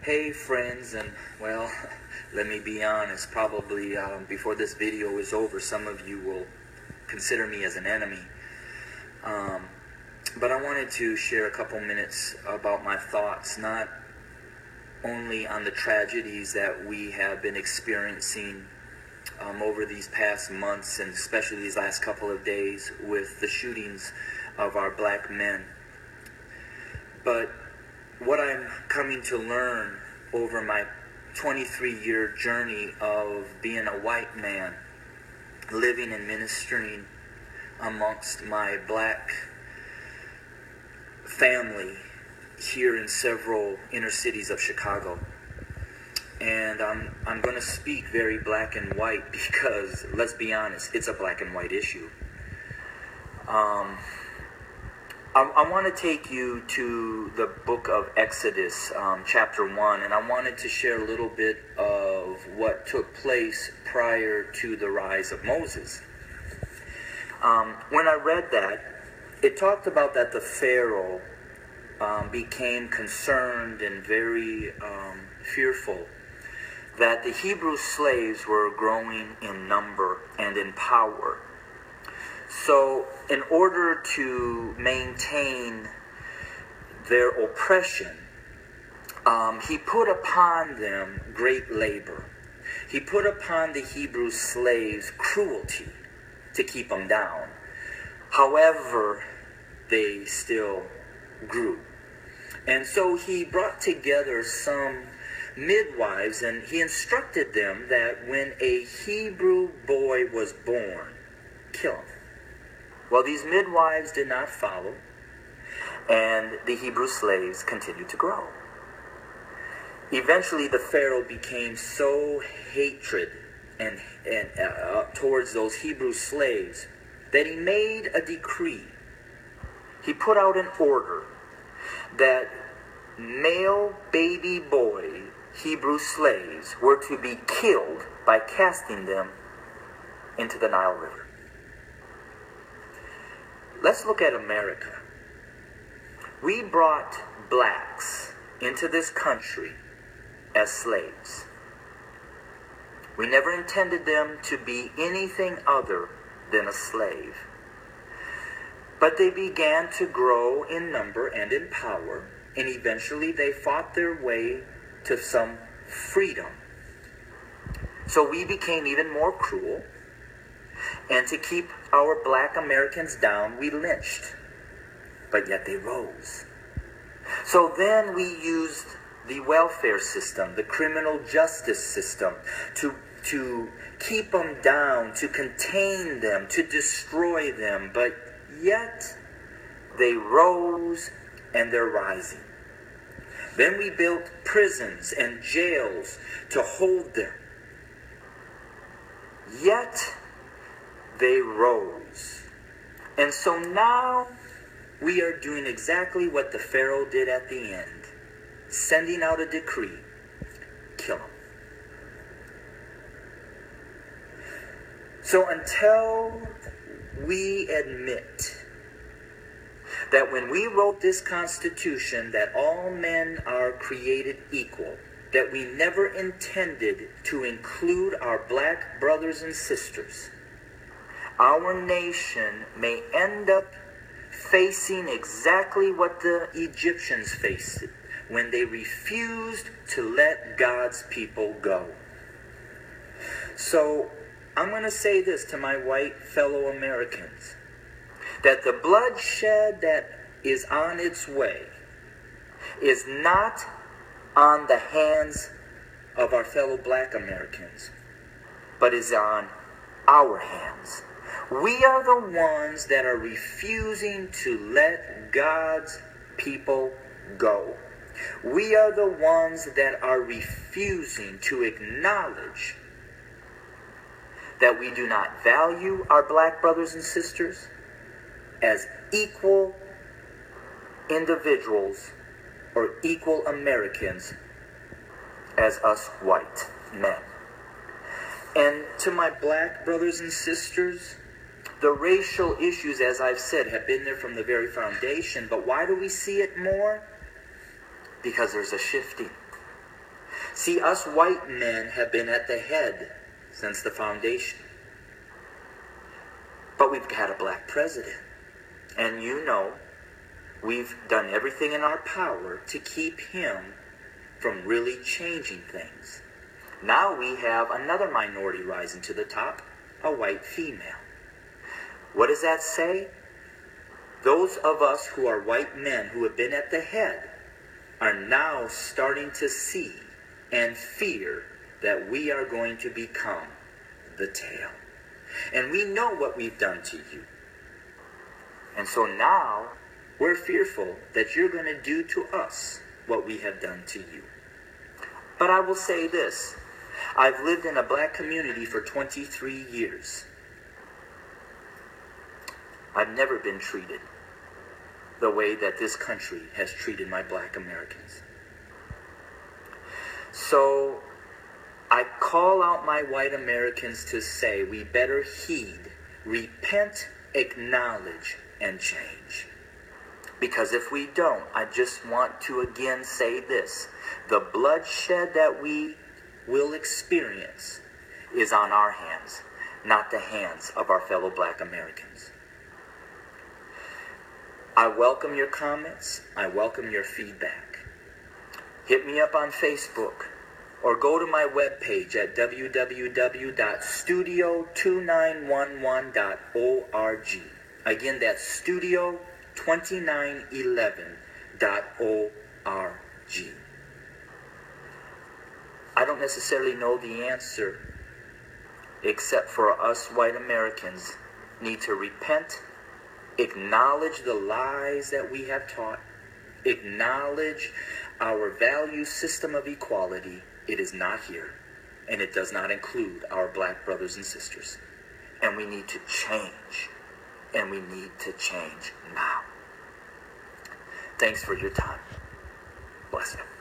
Hey friends, and well, let me be honest, probably before this video is over, some of you will consider me as an enemy. But I wanted to share a couple minutes about my thoughts, not only on the tragedies that we have been experiencing over these past months, and especially these last couple of days with the shootings of our black men, but what I'm coming to learn over my 23-year journey of being a white man, living and ministering amongst my black family here in several inner cities of Chicago. And I'm going to speak very black and white because, let's be honest, it's a black and white issue. I want to take you to the book of Exodus, chapter 1, and I wanted to share a little bit of what took place prior to the rise of Moses. When I read that, it talked about that the Pharaoh became concerned and very fearful that the Hebrew slaves were growing in number and in power. So, in order to maintain their oppression, he put upon them great labor. He put upon the Hebrew slaves cruelty to keep them down. However, they still grew. And so he brought together some midwives, and he instructed them that when a Hebrew boy was born, kill him. Well, these midwives did not follow, and the Hebrew slaves continued to grow. Eventually, the Pharaoh became so hatred and towards those Hebrew slaves that he made a decree. He put out an order that male baby boy Hebrew slaves were to be killed by casting them into the Nile River. Let's look at America. We brought blacks into this country as slaves. We never intended them to be anything other than a slave. But they began to grow in number and in power, and eventually they fought their way to some freedom. So we became even more cruel. And to keep our black Americans down, we lynched. But yet they rose. So then we used the welfare system, the criminal justice system, to keep them down, to contain them, to destroy them. But yet they rose, and they're rising. Then we built prisons and jails to hold them. Yet they rose. And so now we are doing exactly what the Pharaoh did at the end, sending out a decree: kill them. So until we admit that when we wrote this Constitution that all men are created equal, that we never intended to include our black brothers and sisters, our nation may end up facing exactly what the Egyptians faced when they refused to let God's people go. So I'm going to say this to my white fellow Americans, that the bloodshed that is on its way is not on the hands of our fellow black Americans, but is on our hands. We are the ones that are refusing to let God's people go. We are the ones that are refusing to acknowledge that we do not value our black brothers and sisters as equal individuals or equal Americans as us white men. And to my black brothers and sisters, the racial issues, as I've said, have been there from the very foundation. But why do we see it more? Because there's a shifting. See, us white men have been at the head since the foundation. But we've had a black president. And you know, we've done everything in our power to keep him from really changing things. Now we have another minority rising to the top, a white female. What does that say? Those of us who are white men who have been at the head are now starting to see and fear that we are going to become the tail. And we know what we've done to you. And so now we're fearful that you're going to do to us what we have done to you. But I will say this. I've lived in a black community for 23 years. I've never been treated the way that this country has treated my black Americans. So I call out my white Americans to say we better heed, repent, acknowledge, and change. Because if we don't, I just want to again say this. The bloodshed that we will experience is on our hands, not the hands of our fellow black Americans. I welcome your comments. I welcome your feedback. Hit me up on Facebook or go to my webpage at www.studio2911.org. Again, that's studio2911.org. I don't necessarily know the answer, except for us white Americans need to repent, acknowledge the lies that we have taught, acknowledge our value system of equality. It is not here, and it does not include our black brothers and sisters. And we need to change, and we need to change now. Thanks for your time. Bless you.